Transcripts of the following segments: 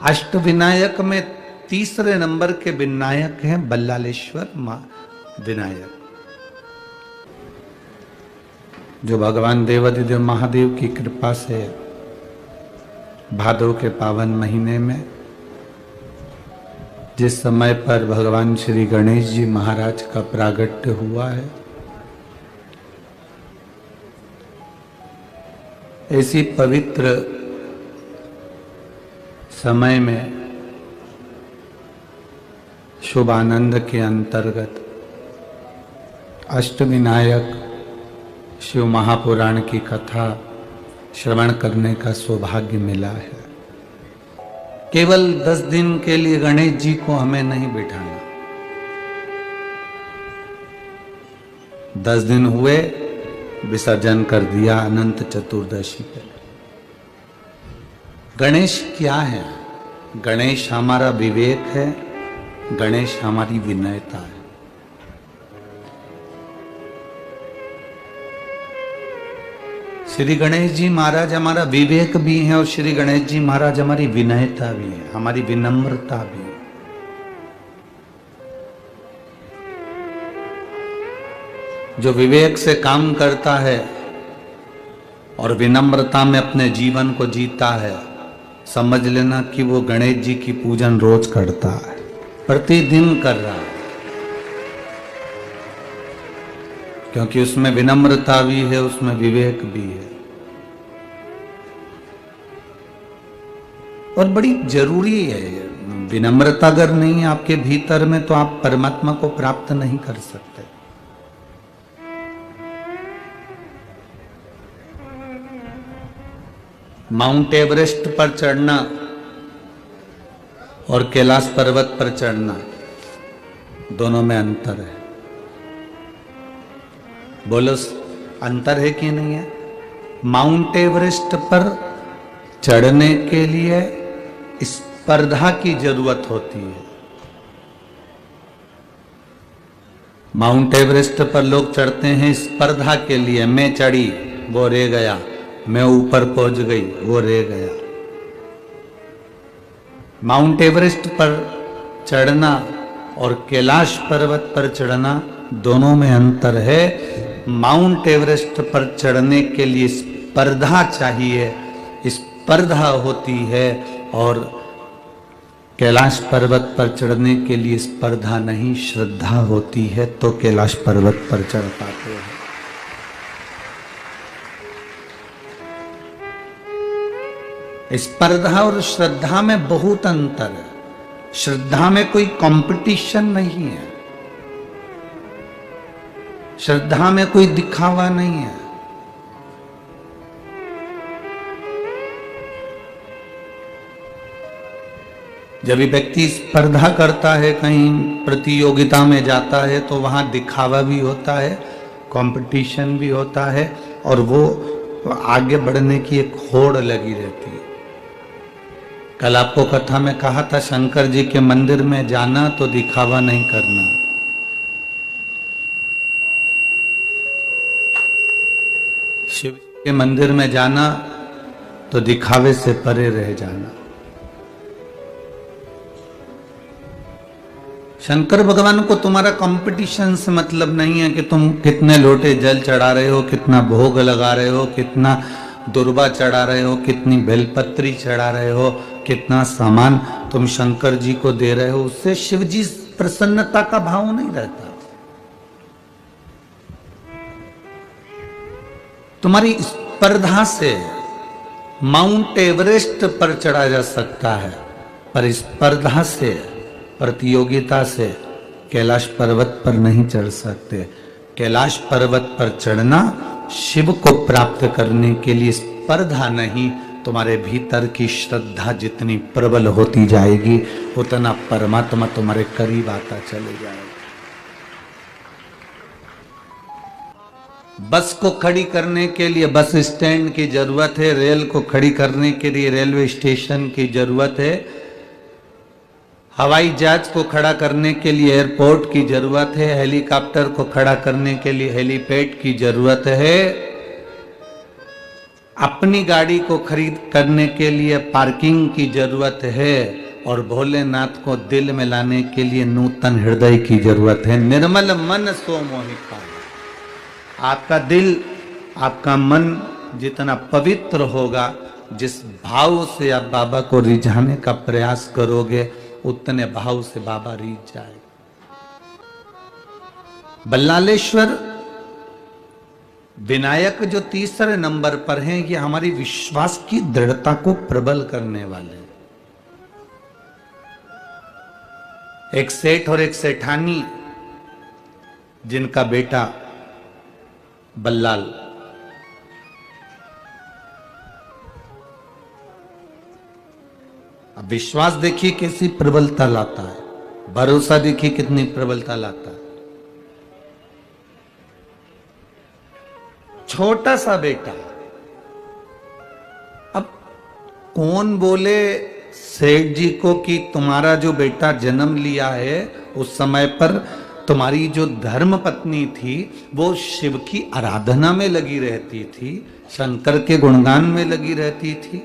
अष्ट विनायक में तीसरे नंबर के विनायक हैं बल्लालेश्वर विनायक, जो भगवान देवाधिदेव महादेव की कृपा से भादव के पावन महीने में जिस समय पर भगवान श्री गणेश जी महाराज का प्रागट्य हुआ है, ऐसी पवित्र समय में शुभ आनंद के अंतर्गत अष्टविनायक शिव महापुराण की कथा श्रवण करने का सौभाग्य मिला है। केवल 10 दिन के लिए गणेश जी को हमें नहीं बिठाना। 10 दिन हुए, विसर्जन कर दिया अनंत चतुर्दशी पे। गणेश क्या है? गणेश हमारा विवेक है, गणेश हमारी विनयता है। श्री गणेश जी महाराज हमारा विवेक भी है और श्री गणेश जी महाराज हमारी विनयता भी है, हमारी विनम्रता भी है। जो विवेक से काम करता है और विनम्रता में अपने जीवन को जीता है, समझ लेना कि वो गणेश जी की पूजन रोज करता है, प्रतिदिन कर रहा है, क्योंकि उसमें विनम्रता भी है, उसमें विवेक भी है। और बड़ी जरूरी है। विनम्रता अगर नहीं है आपके भीतर में तो आप परमात्मा को प्राप्त नहीं कर सकते। माउंट एवरेस्ट पर चढ़ना और कैलाश पर्वत पर चढ़ना, दोनों में अंतर है। बोलो, अंतर है कि नहीं है? माउंट एवरेस्ट पर चढ़ने के लिए स्पर्धा की जरूरत होती है। माउंट एवरेस्ट पर लोग चढ़ते हैं स्पर्धा के लिए, मैं चढ़ी वो रह गया, मैं ऊपर पहुंच गई वो रह गया। माउंट एवरेस्ट पर चढ़ना और कैलाश पर्वत पर चढ़ना, दोनों में अंतर है। माउंट एवरेस्ट पर चढ़ने के लिए स्पर्धा चाहिए, स्पर्धा होती है, और कैलाश पर्वत पर चढ़ने के लिए स्पर्धा नहीं, श्रद्धा होती है, तो कैलाश पर्वत पर चढ़ पाते हैं। स्पर्धा और श्रद्धा में बहुत अंतर है। श्रद्धा में कोई कंपटीशन नहीं है, श्रद्धा में कोई दिखावा नहीं है। जब व्यक्ति स्पर्धा करता है, कहीं प्रतियोगिता में जाता है, तो वहां दिखावा भी होता है, कंपटीशन भी होता है, और वो आगे बढ़ने की एक होड़ लगी रहती है। कल आपको कथा में कहा था, शंकर जी के मंदिर में जाना तो दिखावा नहीं करना। शिव के मंदिर में जाना तो दिखावे से परे रह जाना। शंकर भगवान को तुम्हारा कंपटीशन से मतलब नहीं है कि तुम कितने लोटे जल चढ़ा रहे हो, कितना भोग लगा रहे हो, कितना दुर्बा चढ़ा रहे हो, कितनी बेलपत्री चढ़ा रहे हो, कितना सामान तुम शंकर जी को दे रहे हो। उससे शिव जी प्रसन्नता का भाव नहीं रहता। तुम्हारी स्पर्धा से माउंट एवरेस्ट पर चढ़ा जा सकता है, पर स्पर्धा से, प्रतियोगिता से कैलाश पर्वत पर नहीं चढ़ सकते। कैलाश पर्वत पर चढ़ना शिव को प्राप्त करने के लिए स्पर्धा नहीं, तुम्हारे भीतर की श्रद्धा जितनी प्रबल होती जाएगी, उतना परमात्मा तुम्हारे करीब आता चले जाएगा। बस को खड़ी करने के लिए बस स्टैंड की जरूरत है, रेल को खड़ी करने के लिए रेलवे स्टेशन की जरूरत है, हवाई जहाज को खड़ा करने के लिए एयरपोर्ट की जरूरत है, हेलीकॉप्टर को खड़ा करने के लिए हेलीपैड की जरूरत है। अपनी गाड़ी को खरीद करने के लिए पार्किंग की जरूरत है और भोलेनाथ को दिल में लाने के लिए नूतन हृदय की जरूरत है। निर्मल मन सो मोहि पावै। आपका दिल, आपका मन जितना पवित्र होगा, जिस भाव से आप बाबा को रिझाने का प्रयास करोगे, उतने भाव से बाबा रिझ जाएगा। बल्लालेश्वर विनायक जो तीसरे नंबर पर हैं, ये हमारी विश्वास की दृढ़ता को प्रबल करने वाले हैं। एक सेठ और एक सेठानी, जिनका बेटा बल्लाल अब विश्वास देखिए कैसी प्रबलता लाता है, भरोसा देखिए कितनी प्रबलता लाता है। छोटा सा बेटा, अब कौन बोले सेठ जी को कि तुम्हारा जो बेटा जन्म लिया है, उस समय पर तुम्हारी जो धर्म पत्नी थी वो शिव की आराधना में लगी रहती थी, शंकर के गुणगान में लगी रहती थी।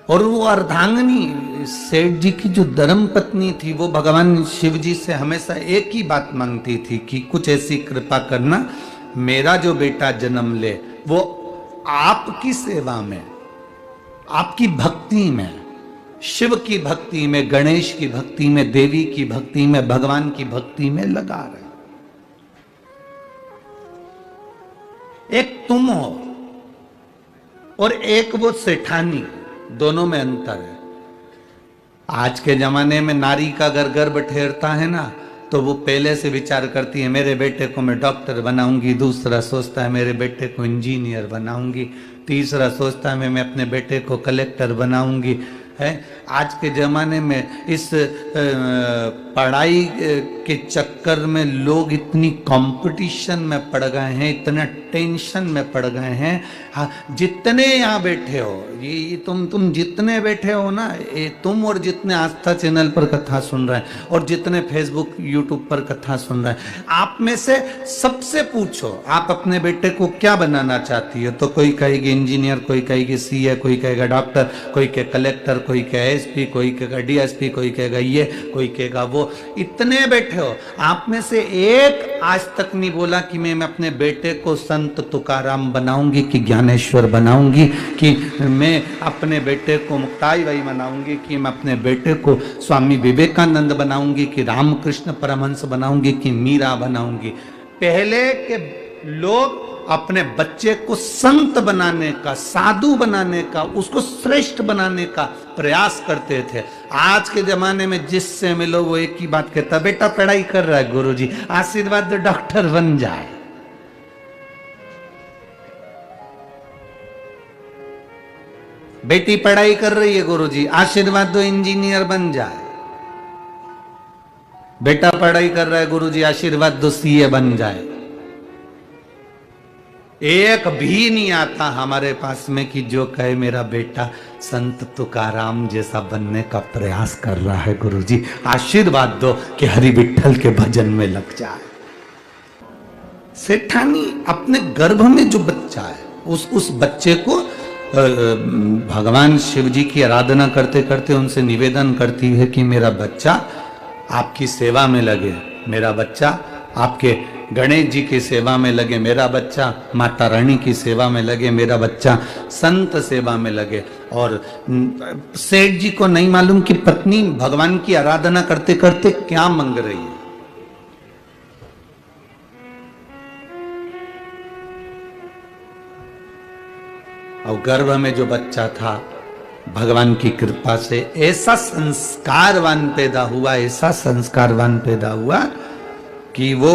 और वो अर्धांगिनी सेठ जी की जो धर्म पत्नी थी, वो भगवान शिव जी से हमेशा एक ही बात मांगती थी कि कुछ ऐसी कृपा करना, मेरा जो बेटा जन्म ले वो आपकी सेवा में, आपकी भक्ति में, शिव की भक्ति में, गणेश की भक्ति में, देवी की भक्ति में, भगवान की भक्ति में लगा रहे। एक तुम हो और एक वो सेठानी, दोनों में अंतर है। आज के जमाने में नारी का अगर गर्भ ठहरता है ना, तो वो पहले से विचार करती है मेरे बेटे को मैं डॉक्टर बनाऊंगी, दूसरा सोचता है मेरे बेटे को इंजीनियर बनाऊंगी, तीसरा सोचता है मैं अपने बेटे को कलेक्टर बनाऊंगी। है आज के ज़माने में इस पढ़ाई के चक्कर में लोग इतनी कंपटीशन में पड़ गए हैं, इतना टेंशन में पड़ गए हैं। हाँ, जितने यहाँ बैठे हो, ये तुम जितने बैठे हो ना, ये तुम और जितने आस्था चैनल पर कथा सुन रहे हैं और जितने फेसबुक यूट्यूब पर कथा सुन रहे हैं, आप में से सबसे पूछो आप अपने बेटे को क्या बनाना चाहती हो, तो कोई कहेगी इंजीनियर, कोई कहेगी सीए, कोई कहेगा डॉक्टर, कोई कहे कलेक्टर, कोई कहे एसपी, कोई कहेगा डीएसपी, कोई कहेगा ये, कोई कहेगा वो। इतने बैठे हो, आप में से एक आज तक नहीं बोला कि मैं अपने बेटे को संत तुकाराम बनाऊंगी, कि ज्ञानेश्वर बनाऊंगी, कि मैं अपने बेटे को मुक्ताई भाई बनाऊंगी, कि मैं अपने बेटे को स्वामी विवेकानंद बनाऊंगी, कि रामकृष्ण परमहंस बनाऊंगी, कि मीरा बनाऊंगी। पहले के लोग अपने बच्चे को संत बनाने का, साधु बनाने का, उसको श्रेष्ठ बनाने का प्रयास करते थे। आज के जमाने में जिससे मिलो वो एक ही बात कहता, बेटा पढ़ाई कर रहा है गुरुजी, आशीर्वाद दो डॉक्टर बन जाए। बेटी पढ़ाई कर रही है गुरुजी, आशीर्वाद दो इंजीनियर बन जाए। बेटा पढ़ाई कर रहा है गुरुजी, आशीर्वाद दो सीए बन जाए। एक भी नहीं आता हमारे पास में कि जो कहे मेरा बेटा संत तुकाराम जैसा बनने का प्रयास कर रहा है गुरुजी, आशीर्वाद दो कि हरि विठ्ठल के भजन में लग जाए। सेठानी अपने गर्भ में जो बच्चा है, उस बच्चे को भगवान शिव जी की आराधना करते करते उनसे निवेदन करती है कि मेरा बच्चा आपकी सेवा में लगे, मेरा बच्चा आपके गणेश जी की सेवा में लगे, मेरा बच्चा माता रानी की सेवा में लगे, मेरा बच्चा संत सेवा में लगे। और सेठ जी को नहीं मालूम कि पत्नी भगवान की आराधना करते करते क्या मांग रही है। और गर्भ में जो बच्चा था, भगवान की कृपा से ऐसा संस्कारवान पैदा हुआ, ऐसा संस्कारवान पैदा हुआ कि वो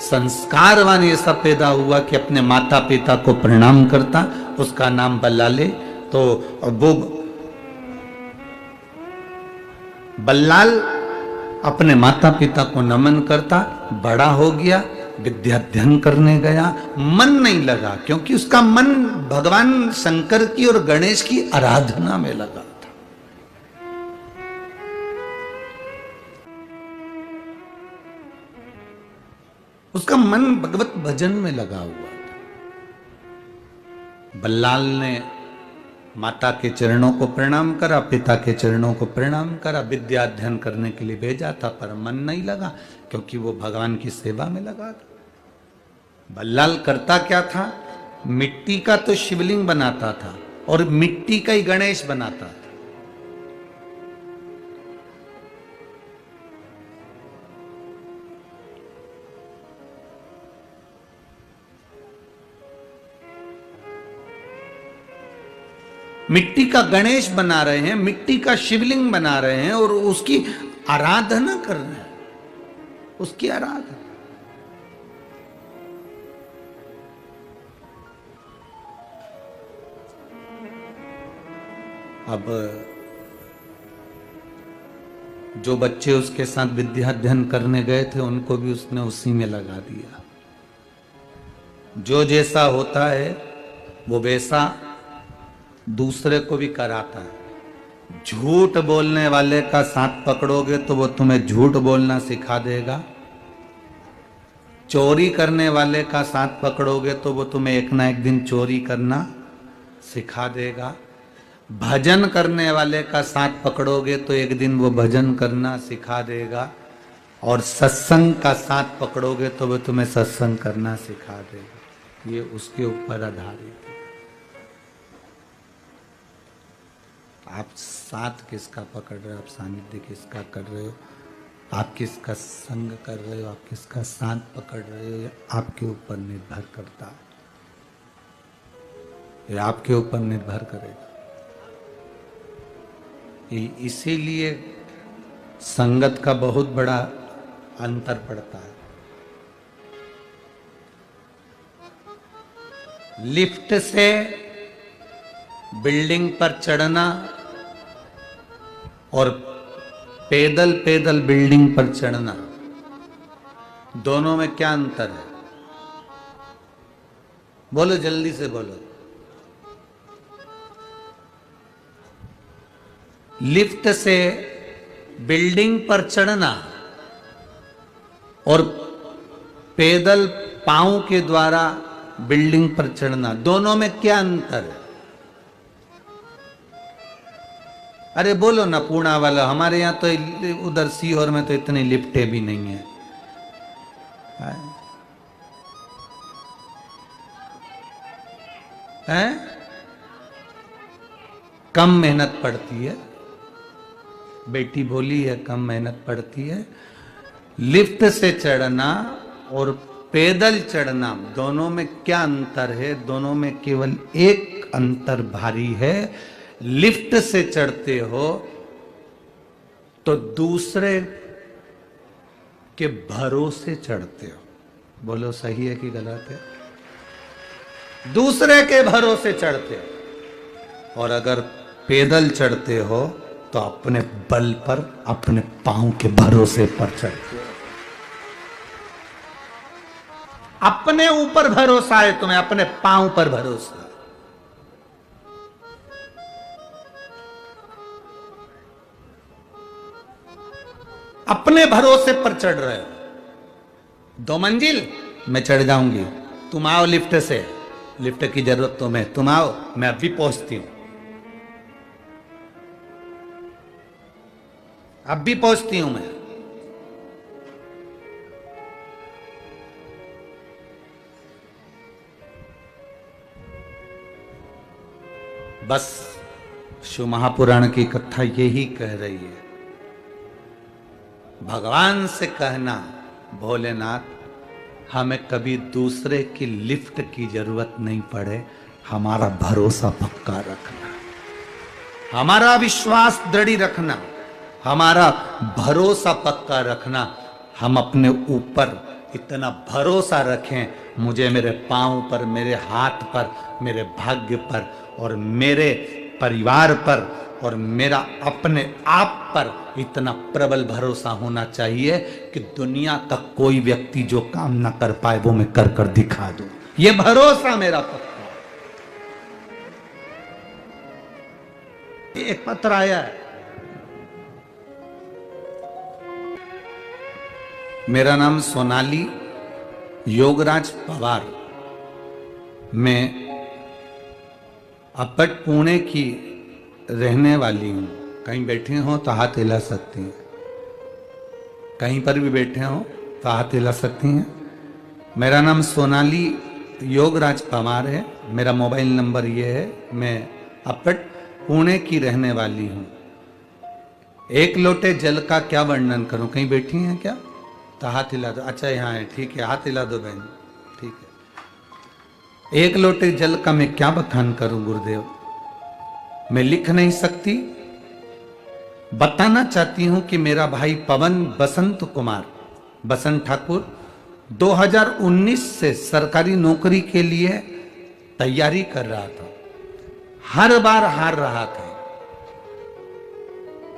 संस्कारवान ऐसा पैदा हुआ कि अपने माता पिता को प्रणाम करता। उसका नाम बल्लाले। तो वो बल्लाल अपने माता पिता को नमन करता, बड़ा हो गया, विद्याध्ययन करने गया, मन नहीं लगा क्योंकि उसका मन भगवान शंकर की और गणेश की आराधना में लगा। उसका मन भगवत भजन में लगा हुआ था। बल्लाल ने माता के चरणों को प्रणाम करा, पिता के चरणों को प्रणाम करा, विद्या अध्ययन करने के लिए भेजा था, पर मन नहीं लगा क्योंकि वो भगवान की सेवा में लगा था। बल्लाल करता क्या था, मिट्टी का तो शिवलिंग बनाता था और मिट्टी का ही गणेश बनाता था। मिट्टी का गणेश बना रहे हैं, मिट्टी का शिवलिंग बना रहे हैं और उसकी आराधना कर रहे हैं, उसकी आराधना। अब जो बच्चे उसके साथ विद्या अध्ययन करने गए थे उनको भी उसने उसी में लगा दिया। जो जैसा होता है वो वैसा दूसरे को भी कराता है। झूठ बोलने वाले का साथ पकड़ोगे तो वो तुम्हें झूठ बोलना सिखा देगा। चोरी करने वाले का साथ पकड़ोगे तो वो तुम्हें एक ना एक दिन चोरी करना सिखा देगा। भजन करने वाले का साथ पकड़ोगे तो एक दिन वो भजन करना सिखा देगा। और सत्संग का साथ पकड़ोगे तो वो तुम्हें सत्संग करना सिखा देगा। ये उसके ऊपर आधारित है। आप साथ किसका पकड़ रहे हो, आप सानिध्य किसका कर रहे हो, आप किसका संग कर रहे हो, आप किसका साथ पकड़ रहे हो, ये आपके ऊपर निर्भर करता है। ये आपके ऊपर निर्भर करेगा। इसीलिए संगत का बहुत बड़ा अंतर पड़ता है। लिफ्ट से बिल्डिंग पर चढ़ना और पैदल पैदल बिल्डिंग पर चढ़ना, दोनों में क्या अंतर है? बोलो, जल्दी से बोलो। लिफ्ट से बिल्डिंग पर चढ़ना और पैदल पांव के द्वारा बिल्डिंग पर चढ़ना, दोनों में क्या अंतर है? अरे बोलो ना पूर्णा वाला। हमारे यहाँ तो उधर सीहोर में तो इतनी लिफ्टें भी नहीं है। हैं? कम मेहनत पड़ती है। बेटी बोली है कम मेहनत पड़ती है। लिफ्ट से चढ़ना और पैदल चढ़ना, दोनों में क्या अंतर है? दोनों में केवल एक अंतर भारी है। लिफ्ट से चढ़ते हो तो दूसरे के भरोसे चढ़ते हो। बोलो सही है कि गलत है? दूसरे के भरोसे चढ़ते हो। और अगर पैदल चढ़ते हो तो अपने बल पर, अपने पांव के भरोसे पर चढ़ते हो। अपने ऊपर भरोसा है तुम्हें, अपने पांव पर भरोसा। अपने भरोसे पर चढ़ रहे हो। 2 मंजिल मैं चढ़ जाऊंगी, तुम आओ लिफ्ट से। लिफ्ट की जरूरत तो मैं, तुम आओ, मैं अभी पहुंचती हूं, अब भी पहुंचती हूं मैं। बस शिव महापुराण की कथा यही कह रही है। भगवान से कहना, भोलेनाथ हमें कभी दूसरे की लिफ्ट की जरूरत नहीं पड़े, हमारा भरोसा पक्का रखना, हमारा विश्वास दृढ़ रखना, हमारा भरोसा पक्का रखना। हम अपने ऊपर इतना भरोसा रखें, मुझे मेरे पांव पर, मेरे हाथ पर, मेरे भाग्य पर और मेरे परिवार पर और मेरा अपने आप पर इतना प्रबल भरोसा होना चाहिए कि दुनिया का कोई व्यक्ति जो काम ना कर पाए वो मैं कर कर दिखा दूं। ये भरोसा मेरा पक्का। एक पत्र आया है, मेरा नाम सोनाली योगराज पवार, मैं अपट पुणे की रहने वाली हूँ। कहीं बैठे हो तो हाथ हिला सकती हैं, कहीं पर भी बैठे हो तो हाथ हिला सकती हैं। मेरा नाम सोनाली योगराज पवार है, मेरा मोबाइल नंबर ये है। मैं अपट पुणे की रहने वाली हूँ। एक लोटे जल का क्या वर्णन करूं? कहीं बैठी हैं क्या? तो हाथ हिला दो। अच्छा यहाँ है, ठीक है, हाथ हिला दो बहन, ठीक है। एक लोटे जल का मैं क्या बखान करूं गुरुदेव, मैं लिख नहीं सकती। बताना चाहती हूं कि मेरा भाई पवन बसंत कुमार बसंत ठाकुर 2019 से सरकारी नौकरी के लिए तैयारी कर रहा था। हर बार हार रहा था।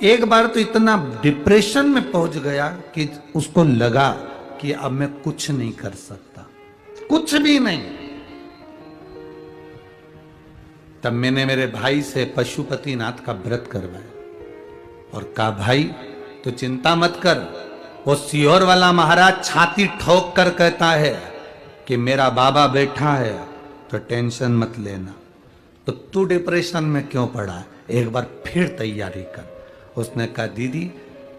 एक बार तो इतना डिप्रेशन में पहुंच गया कि उसको लगा कि अब मैं कुछ नहीं कर सकता, कुछ भी नहीं। तब मैंने मेरे भाई से पशुपतिनाथ का व्रत करवाया और कहा, भाई तो चिंता मत कर, वो सीहोर वाला महाराज छाती ठोक कर कहता है कि मेरा बाबा बैठा है, तो टेंशन मत लेना। तो तू डिप्रेशन में क्यों पड़ा है, एक बार फिर तैयारी कर। उसने कहा, दीदी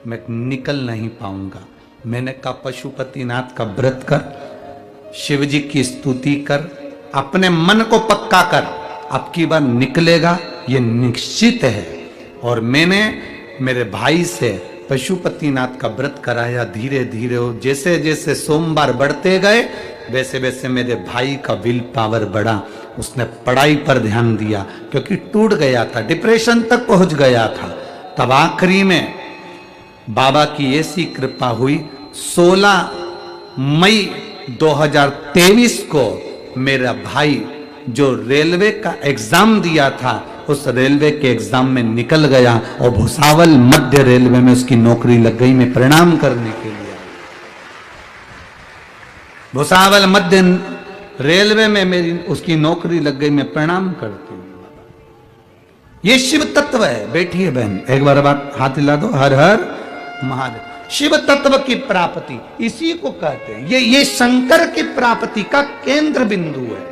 मैं निकल नहीं पाऊंगा। मैंने कहा, पशुपतिनाथ का व्रत कर, शिव जी की स्तुति कर, अपने मन को पक्का कर, अब की बार निकलेगा, ये निश्चित है। और मैंने मेरे भाई से पशुपतिनाथ का व्रत कराया। धीरे धीरे जैसे जैसे सोमवार बढ़ते गए वैसे वैसे मेरे भाई का विल पावर बढ़ा। उसने पढ़ाई पर ध्यान दिया क्योंकि टूट गया था, डिप्रेशन तक पहुंच गया था। तब आखिरी में बाबा की ऐसी कृपा हुई, 16 मई 2023 को मेरा भाई जो रेलवे का एग्जाम दिया था, उस रेलवे के एग्जाम में निकल गया और भुसावल मध्य रेलवे में उसकी नौकरी लग गई। मैं प्रणाम करने के लिए भुसावल मध्य रेलवे में मेरी उसकी नौकरी लग गई। मैं प्रणाम करती हूँ। ये शिव तत्व है। बैठिए बहन, एक बार बात हाथ हिला दो। हर हर महादेव। शिव तत्व की प्राप्ति इसी को कहते हैं। ये शंकर की प्राप्ति का केंद्र बिंदु है।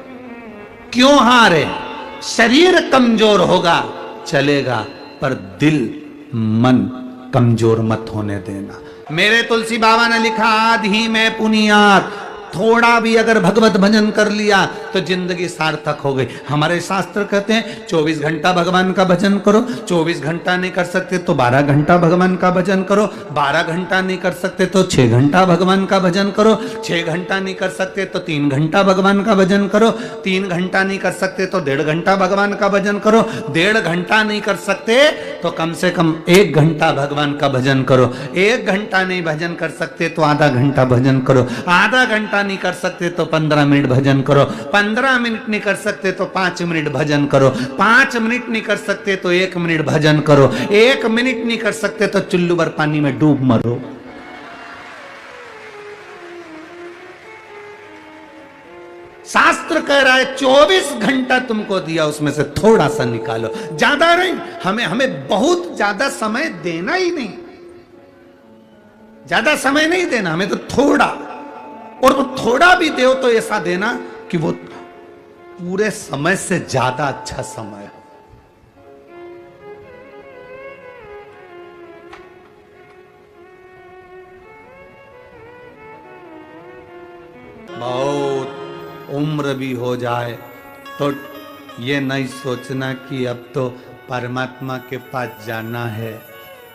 क्यों हारे? शरीर कमजोर होगा चलेगा, पर दिल मन कमजोर मत होने देना। मेरे तुलसी बाबा ने लिखा, आधी में पुनियात, थोड़ा भी अगर भगवत भजन कर लिया तो जिंदगी सार्थक हो गई। हमारे शास्त्र कहते हैं 24 घंटा भगवान का भजन करो। 24 घंटा नहीं कर सकते तो 12 घंटा भगवान का भजन करो। 12 घंटा नहीं कर सकते तो 6 घंटा भगवान का भजन करो। 6 घंटा नहीं कर सकते तो 3 घंटा भगवान का भजन करो। 3 घंटा नहीं कर सकते तो 1.5 घंटा भगवान का भजन करो। 1.5 घंटा नहीं कर सकते तो कम से कम 1 घंटा भगवान का भजन करो। 1 घंटा नहीं भजन कर सकते तो आधा घंटा भजन करो। आधा घंटा नहीं कर सकते तो 15 मिनट भजन करो। 15 मिनट नहीं कर सकते तो 5 मिनट भजन करो। 5 मिनट नहीं कर सकते तो 1 मिनट भजन करो। 1 मिनट नहीं कर सकते तो चुल्लू भर पानी में डूब मरो। शास्त्र कह रहा है 24 घंटा तुमको दिया, उसमें से थोड़ा सा निकालो, ज्यादा नहीं। हमें बहुत ज्यादा समय देना ही नहीं, ज्यादा समय नहीं देना हमें, तो थोड़ा। और वो थोड़ा भी दो तो ऐसा देना कि वो पूरे समय से ज्यादा अच्छा समय हो। बहुत उम्र भी हो जाए तो ये नहीं सोचना कि अब तो परमात्मा के पास जाना है।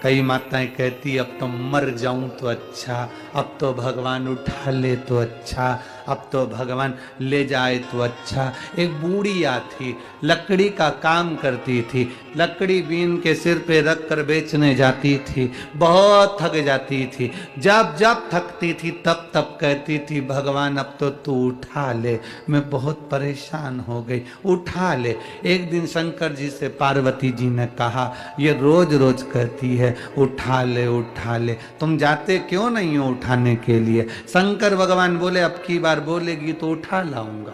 कई माताएं कहती अब तो मर जाऊं तो अच्छा, अब तो भगवान उठा ले तो अच्छा, अब तो भगवान ले जाए तो अच्छा। एक बूढ़िया थी, लकड़ी का काम करती थी, लकड़ी बीन के सिर पे रख कर बेचने जाती थी। बहुत थक जाती थी। जब जब थकती थी तब तब कहती थी, भगवान अब तो तू उठा ले, मैं बहुत परेशान हो गई, उठा ले। एक दिन शंकर जी से पार्वती जी ने कहा, ये रोज रोज कहती है उठा ले उठा ले, तुम जाते क्यों नहीं हो उठाने के लिए? शंकर भगवान बोले, अब की बार बोलेगी तो उठा लाऊंगा।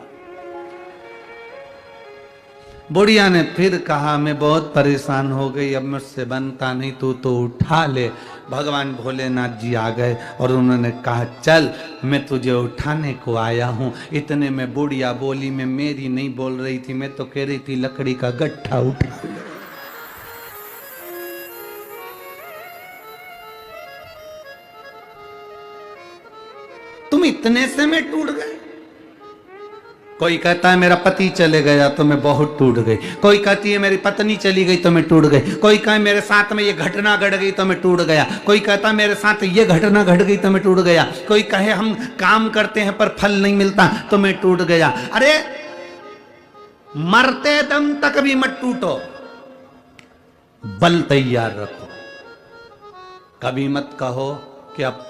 बुढ़िया ने फिर कहा मैं बहुत परेशान हो गई, अब मुझसे बनता नहीं, तू तो उठा ले। भगवान भोलेनाथ जी आ गए और उन्होंने कहा चल मैं तुझे उठाने को आया हूं। इतने में बुढ़िया बोली, मैं मेरी नहीं बोल रही थी, मैं तो कह रही थी लकड़ी का गट्ठा उठा ले। तुम इतने से में टूट गए। कोई कहता है मेरा पति चले गया तो मैं बहुत टूट गई, कोई कहती है मेरी पत्नी चली गई तो मैं टूट गई, कोई कहे मेरे साथ में ये घटना घट गई तो मैं टूट गया, कोई कहता है मेरे साथ ये घटना घट गई तो मैं टूट गया, कोई कहे हम काम करते हैं पर फल नहीं मिलता तो मैं टूट गया। अरे मरते दम तक भी मत टूटो, बल तैयार रखो। कभी मत कहो कि अब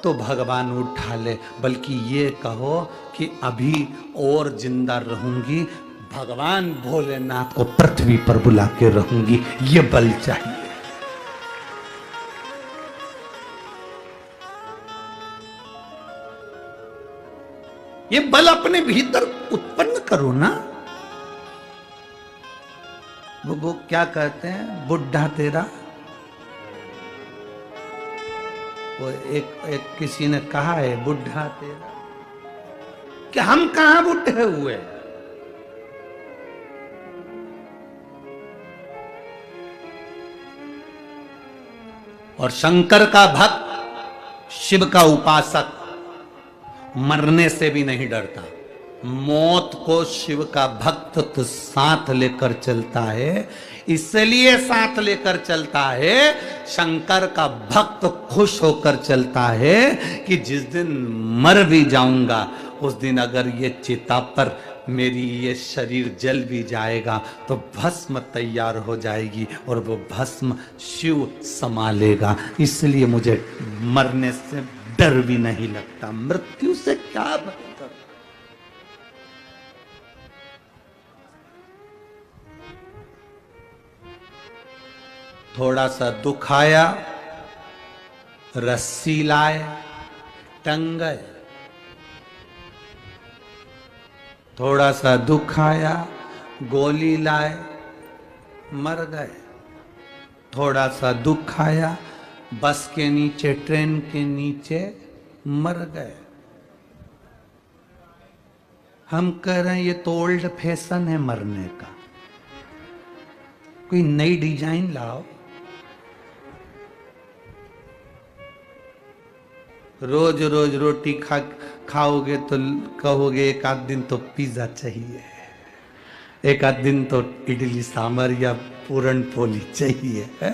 तो भगवान उठा ले, बल्कि ये कहो कि अभी और जिंदा रहूंगी, भगवान भोलेनाथ को पृथ्वी पर बुला के रहूंगी। ये बल चाहिए। ये बल अपने भीतर उत्पन्न करो ना। वो क्या कहते हैं, बुढ़ा तेरा, वो एक किसी ने कहा है बुढ़ा तेरा, कि हम कहां बुढ़े हुए। और शंकर का भक्त, शिव का उपासक मरने से भी नहीं डरता। मौत को शिव का भक्त तो साथ लेकर चलता है, इसलिए साथ लेकर चलता है। शंकर का भक्त खुश होकर चलता है कि जिस दिन मर भी जाऊंगा उस दिन अगर ये चिता पर मेरी ये शरीर जल भी जाएगा तो भस्म तैयार हो जाएगी और वो भस्म शिव संभालेगा। इसलिए मुझे मरने से डर भी नहीं लगता। मृत्यु से क्या मतलब। थोड़ा सा दुख आया, रस्सी लाए, टंग गए। थोड़ा सा दुख आया, गोली लाए, मर गए। थोड़ा सा दुख आया, बस के नीचे, ट्रेन के नीचे मर गए। हम कह रहे हैं ये तो ओल्ड फैशन है मरने का, कोई नई डिजाइन लाओ। रोज रोज रोटी खाओगे तो कहोगे एक आध दिन तो पिज्जा चाहिए, एक आध दिन तो इडली सांभर या पूरन पोली चाहिए है?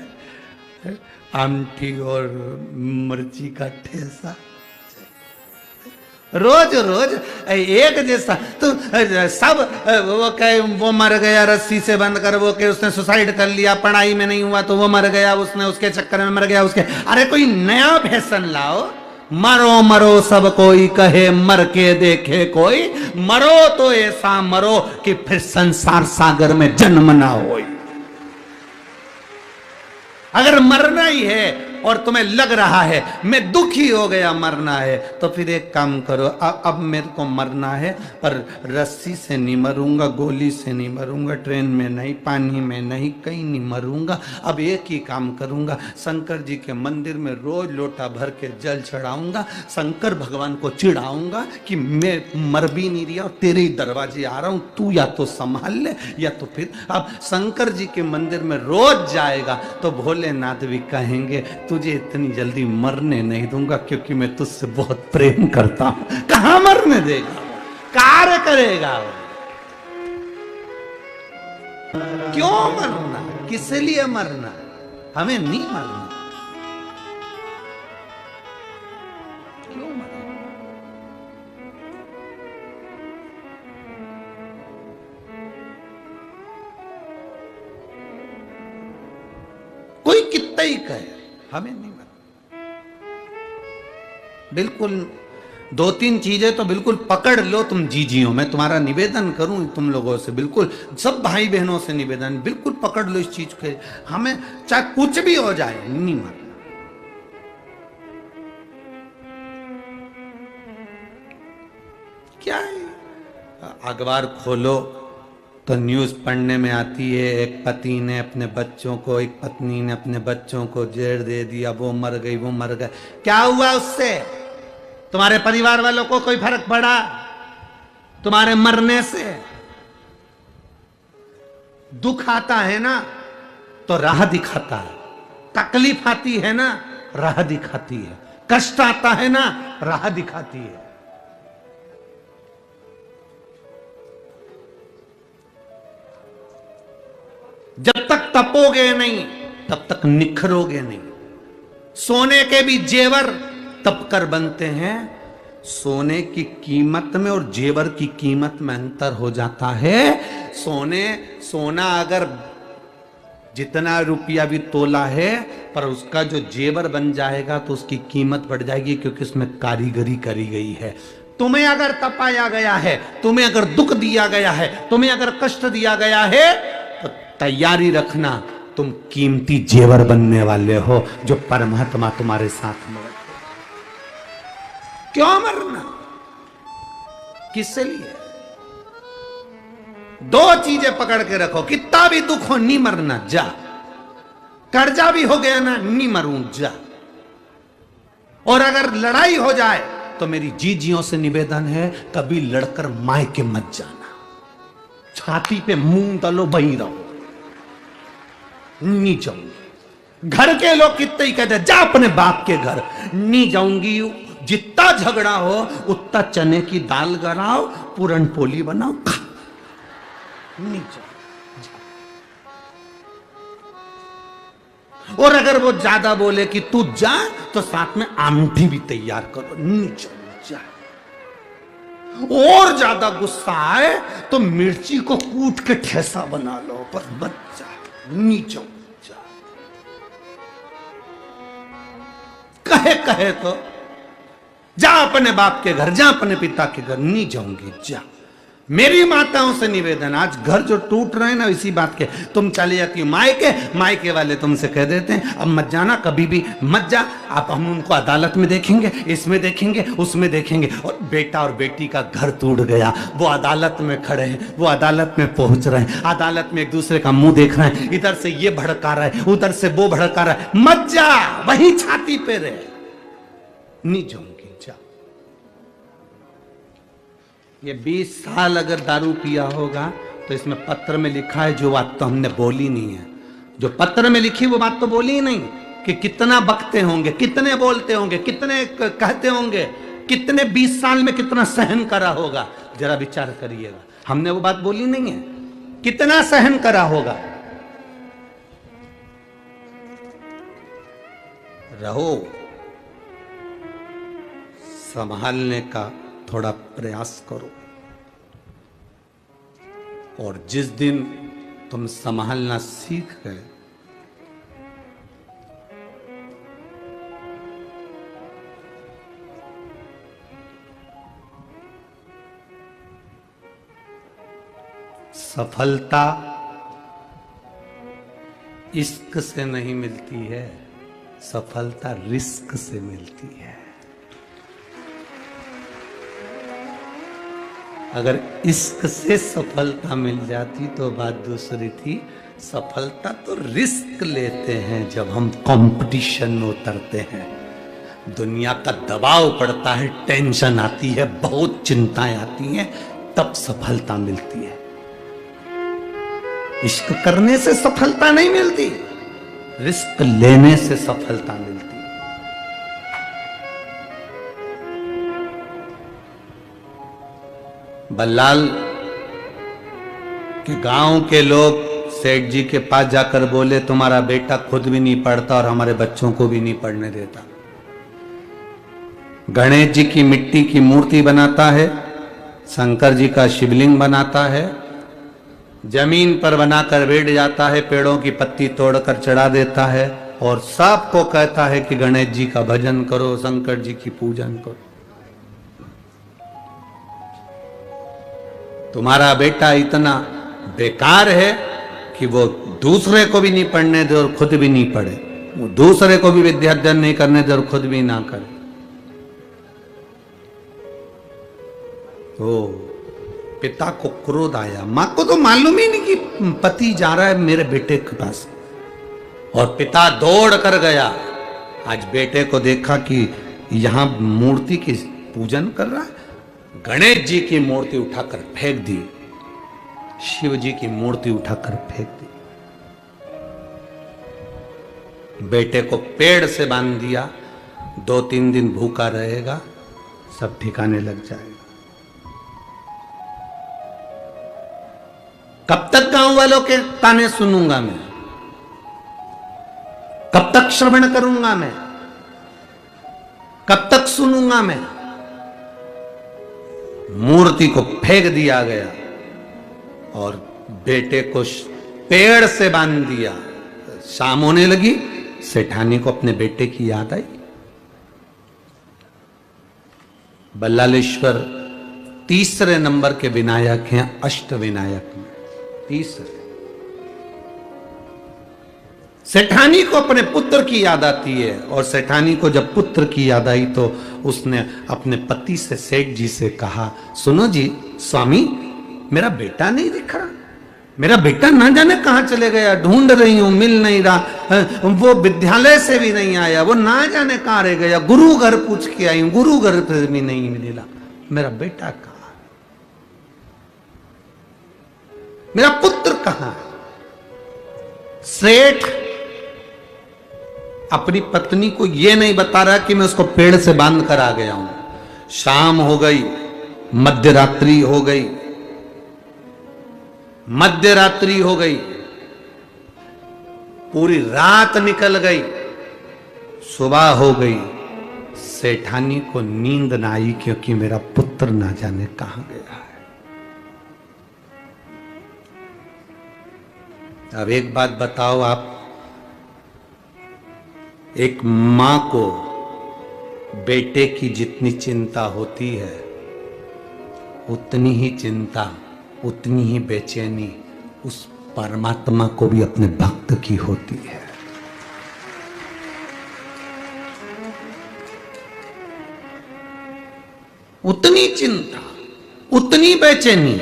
आमटी और मिर्ची का ठेसा। रोज रोज एक जैसा तो सब वो कहे वो मर गया रस्सी से बंद कर, वो कहे उसने सुसाइड कर लिया, पढ़ाई में नहीं हुआ तो वो मर गया, उसने उसके चक्कर में मर गया उसके। अरे कोई नया फैशन लाओ। मरो मरो सब कोई कहे, मर के देखे कोई, मरो तो ऐसा मरो कि फिर संसार सागर में जन्म ना हो। अगर मरना ही है और तुम्हें लग रहा है मैं दुखी हो गया मरना है, तो फिर एक काम करो, अब मेरे को मरना है पर रस्सी से नहीं मरूंगा, गोली से नहीं मरूंगा, ट्रेन में नहीं, पानी में नहीं, कहीं नहीं मरूंगा। अब एक ही काम करूंगा, शंकर जी के मंदिर में रोज लोटा भर के जल चढ़ाऊंगा, शंकर भगवान को चिढ़ाऊंगा कि मैं मर भी नहीं रहा और तेरे ही दरवाजे आ रहा हूं, तू या तो संभाल ले या तो फिर। अब शंकर जी के मंदिर में रोज जाएगा तो भोलेनाथ भी कहेंगे तुझे इतनी जल्दी मरने नहीं दूंगा क्योंकि मैं तुझसे बहुत प्रेम करता हूं। कहां मरने देगा, कार्य करेगा। क्यों मरना, किस लिए मरना, हमें नहीं मरना। क्यों मरना? कोई कितना ही कहे हमें नहीं मरना। बिल्कुल दो तीन चीजें तो बिल्कुल पकड़ लो तुम जीजियो। मैं तुम्हारा निवेदन करूं तुम लोगों से, बिल्कुल सब भाई बहनों से निवेदन, बिल्कुल पकड़ लो इस चीज के। हमें चाहे कुछ भी हो जाए नहीं मरना। क्या है, अखबार खोलो तो न्यूज़ पढ़ने में आती है एक पति ने अपने बच्चों को, एक पत्नी ने अपने बच्चों को जहर दे दिया, वो मर गई, वो मर गए। क्या हुआ उससे? तुम्हारे परिवार वालों को कोई फर्क पड़ा तुम्हारे मरने से? दुख आता है ना तो राह दिखाता है, तकलीफ आती है ना राह दिखाती है, कष्ट आता है ना राह दिखाती है। जब तक तपोगे नहीं तब तक निखरोगे नहीं। सोने के भी जेवर तप कर बनते हैं। सोने की कीमत में और जेवर की कीमत में अंतर हो जाता है। सोना अगर जितना रुपया भी तोला है, पर उसका जो जेवर बन जाएगा तो उसकी कीमत बढ़ जाएगी, क्योंकि उसमें कारीगरी करी गई है। तुम्हें अगर तपाया गया है, तुम्हें अगर दुख दिया गया है, तुम्हें अगर कष्ट दिया गया है, तो तैयारी रखना, तुम कीमती जेवर बनने वाले हो, जो परमात्मा तुम्हारे साथ में। क्यों मरना? किससे लिए? दो चीजें पकड़ के रखो, कितना भी दुख हो नहीं मरना, जा। कर्जा भी हो गया ना, नहीं मरूं, जा। और अगर लड़ाई हो जाए तो मेरी जीजियों से निवेदन है, कभी लड़कर मायके मत जाना। छाती पे मुंह डालो, वहीं रहो, नहीं जाऊंगी। घर के लोग कितने ही कहते, जा अपने बाप के घर, नहीं जाऊंगी। जितना झगड़ा हो उतना चने की दाल गराओ, पूरन पोली बनाओ, खा, नहीं जाओ। और अगर वो ज्यादा बोले कि तू जा, तो साथ में आमठी भी तैयार करो, नहीं जाओ, जा। और ज्यादा गुस्सा आए तो मिर्ची को कूट के ठेसा बना लो, पर मत जा, नहीं जाओ, जा। कहे तो जा अपने बाप के घर, जा अपने पिता के घर, नहीं जाऊंगी, जा। मेरी माताओं से निवेदन, आज घर जो टूट रहे हैं ना इसी बात के, तुम चले जाती हो मायके वाले तुमसे कह देते हैं अब मत जाना, कभी भी मत जा। आप हम उनको अदालत में देखेंगे, इसमें देखेंगे, उसमें देखेंगे। और बेटा और बेटी का घर टूट गया, वो अदालत में खड़े हैं, वो अदालत में पहुंच रहे हैं, अदालत में एक दूसरे का मुंह देख रहे हैं, इधर से ये भड़का रहा है, उधर से वो भड़का रहा है। मत जा, वही छाती पे रहे, नहीं जाऊंगी, जा। ये 20 साल अगर दारू पिया होगा तो इसमें पत्र में लिखा है जो बात तो हमने बोली नहीं है, जो पत्र में लिखी वो बात तो बोली ही नहीं, कि कितना बकते होंगे, कितने बोलते होंगे, कितने कहते होंगे, कितने 20 साल में कितना सहन करा होगा। जरा विचार करिएगा, हमने वो बात बोली नहीं है, कितना सहन करा होगा। रहो, संभालने का थोड़ा प्रयास करो, और जिस दिन तुम संभालना सीख गए, सफलता इश्क से नहीं मिलती है, सफलता रिस्क से मिलती है। अगर इश्क से सफलता मिल जाती तो बात दूसरी थी। सफलता तो रिस्क लेते हैं जब हम कंपटीशन में उतरते हैं, दुनिया का दबाव पड़ता है, टेंशन आती है, बहुत चिंताएं आती हैं, तब सफलता मिलती है। इश्क करने से सफलता नहीं मिलती, रिस्क लेने से सफलता मिलती। बल्लाल के गांव के लोग सेठ जी के पास जाकर बोले, तुम्हारा बेटा खुद भी नहीं पढ़ता और हमारे बच्चों को भी नहीं पढ़ने देता। गणेश जी की मिट्टी की मूर्ति बनाता है, शंकर जी का शिवलिंग बनाता है, जमीन पर बनाकर बैठ जाता है, पेड़ों की पत्ती तोड़कर चढ़ा देता है, और सबको कहता है कि गणेश जी का भजन करो, शंकर जी की पूजन करो। तुम्हारा बेटा इतना बेकार है कि वो दूसरे को भी नहीं पढ़ने दे और खुद भी नहीं पढ़े, वो दूसरे को भी विद्याध्ययन नहीं करने दे और खुद भी ना करे। तो पिता को क्रोध आया। मां को तो मालूम ही नहीं कि पति जा रहा है मेरे बेटे के पास, और पिता दौड़ कर गया। आज बेटे को देखा कि यहां मूर्ति की पूजन कर रहा है, गणेश जी की मूर्ति उठाकर फेंक दी, शिव जी की मूर्ति उठाकर फेंक दी। बेटे को पेड़ से बांध दिया, 2-3 दिन भूखा रहेगा, सब ठिकाने लग जाएगा। कब तक गांव वालों के ताने सुनूंगा मैं? कब तक श्रवण करूंगा मैं? कब तक सुनूंगा मैं? मूर्ति को फेंक दिया गया और बेटे को पेड़ से बांध दिया। शाम होने लगी, सेठानी को अपने बेटे की याद आई। बल्लालेश्वर तीसरे नंबर के विनायक हैं अष्ट विनायक में, तीसरे। सेठानी को अपने पुत्र की याद आती है, और सेठानी को जब पुत्र की याद आई तो उसने अपने पति से, सेठ जी से कहा, सुनो जी स्वामी, मेरा बेटा नहीं दिख रहा, मेरा बेटा ना जाने कहां चले गया, ढूंढ रही हूं, मिल नहीं रहा, वो विद्यालय से भी नहीं आया, वो ना जाने कहां रह गया, गुरु घर पूछ के आई हूं, गुरु घर पे भी नहीं मिला, मेरा बेटा कहां, मेरा पुत्र कहां है? सेठ अपनी पत्नी को यह नहीं बता रहा कि मैं उसको पेड़ से बांध कर आ गया हूं। शाम हो गई, मध्य रात्रि हो गई, मध्य रात्रि हो गई, पूरी रात निकल गई, सुबह हो गई, सेठानी को नींद ना आई क्योंकि मेरा पुत्र ना जाने कहां गया है। अब एक बात बताओ आप, एक मां को बेटे की जितनी चिंता होती है, उतनी ही चिंता, उतनी ही बेचैनी उस परमात्मा को भी अपने भक्त की होती है। उतनी चिंता, उतनी बेचैनी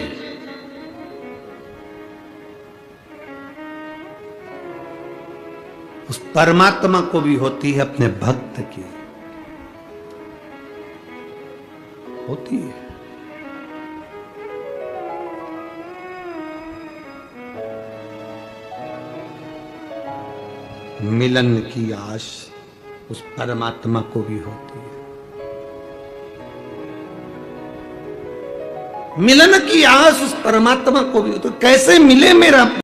उस परमात्मा को भी होती है, अपने भक्त की होती है। मिलन की आश उस परमात्मा को भी होती है। मिलन की आस उस परमात्मा को भी होती है। कैसे मिले मेरा